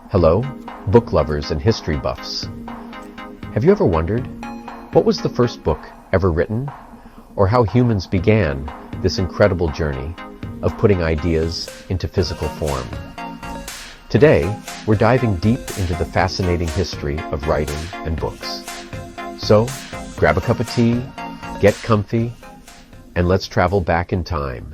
Hello, book lovers and history buffs. Have you ever wondered, what was the first book ever written? Or how humans began this incredible journey of putting ideas into physical form? Today, we're diving deep into the fascinating history of writing and books. So, grab a cup of tea, get comfy, and let's travel back in time.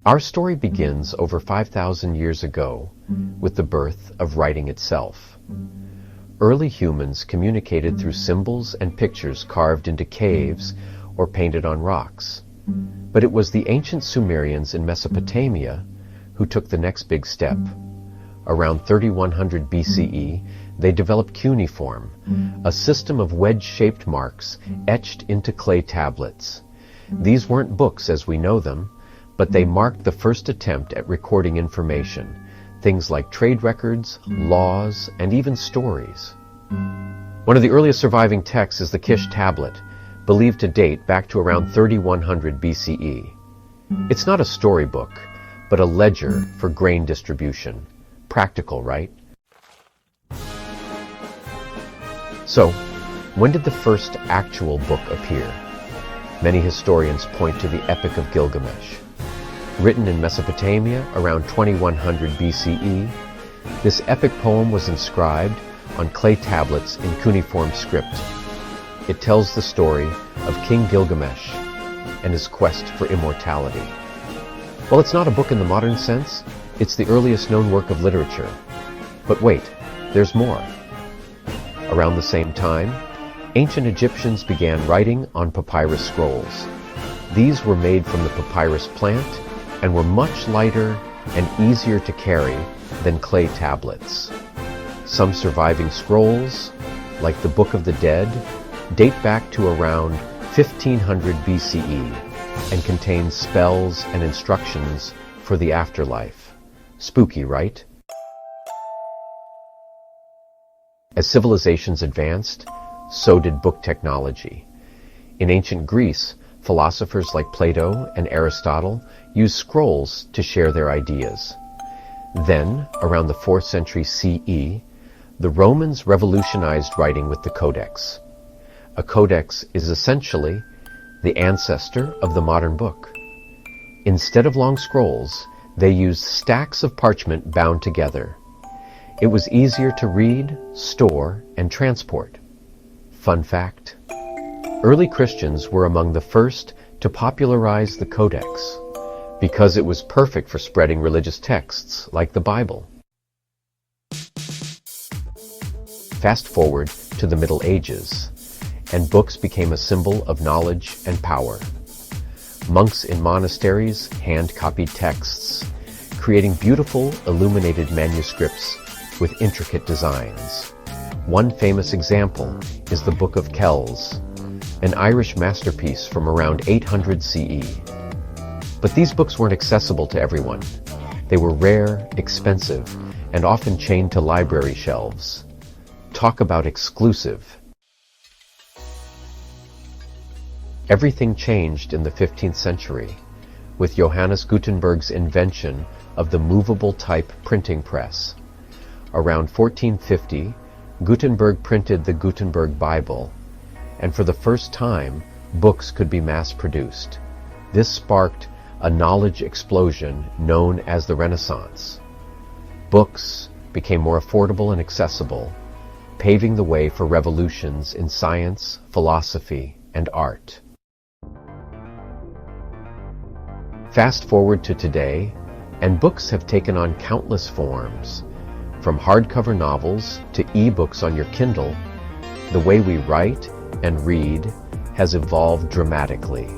Our story begins over 5,000 years ago with the birth of writing itself. Early humans communicated through symbols and pictures carved into caves or painted on rocks. But it was the ancient Sumerians in Mesopotamia who took the next big step. Around 3100 BCE, they developed cuneiform, a system of wedge-shaped marks etched into clay tablets. These weren't books as we know them, but they marked the first attempt at recording information, things like trade records, laws, and even stories. One of the earliest surviving texts is the Kish tablet, believed to date back to around 3100 BCE. It's not a storybook, but a ledger for grain distribution. Practical, right? So, when did the first actual book appear? Many historians point to the Epic of Gilgamesh. Written in Mesopotamia around 2100 BCE, this epic poem was inscribed on clay tablets in cuneiform script. It tells the story of King Gilgamesh and his quest for immortality. While it's not a book in the modern sense, it's the earliest known work of literature. But wait, there's more. Around the same time, ancient Egyptians began writing on papyrus scrolls. These were made from the papyrus plant and were much lighter and easier to carry than clay tablets. Some surviving scrolls, like the Book of the Dead, date back to around 1500 BCE and contain spells and instructions for the afterlife. Spooky, right? As civilizations advanced, so did book technology. In ancient Greece, philosophers like Plato and Aristotle used scrolls to share their ideas. Then, around the 4th century CE, the Romans revolutionized writing with the Codex. A codex is essentially the ancestor of the modern book. Instead of long scrolls, they used stacks of parchment bound together. It was easier to read, store, and transport. Fun fact: early Christians were among the first to popularize the Codex because it was perfect for spreading religious texts like the Bible. Fast forward to the Middle Ages, and books became a symbol of knowledge and power. Monks in monasteries hand-copied texts, creating beautiful illuminated manuscripts with intricate designs. One famous example is the Book of Kells, an Irish masterpiece from around 800 CE. But these books weren't accessible to everyone. They were rare, expensive, and often chained to library shelves. Talk about exclusive. Everything changed in the 15th century with Johannes Gutenberg's invention of the movable type printing press. Around 1450, Gutenberg printed the Gutenberg Bible, and for the first time, books could be mass-produced. This sparked a knowledge explosion known as the Renaissance. Books became more affordable and accessible, paving the way for revolutions in science, philosophy, and art. Fast forward to today, and books have taken on countless forms. From hardcover novels to e-books on your Kindle, the way we write and read has evolved dramatically.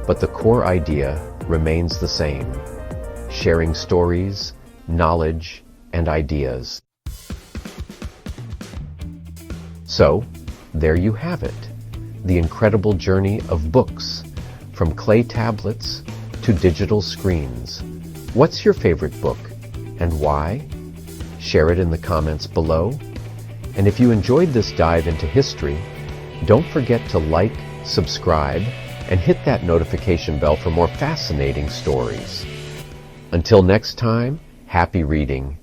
But the core idea remains the same: sharing stories, knowledge, and ideas. So, there you have it, the incredible journey of books, from clay tablets to digital screens. What's your favorite book, and why? Share it in the comments below. And if you enjoyed this dive into history, don't forget to like, subscribe, and hit that notification bell for more fascinating stories. Until next time, Happy reading.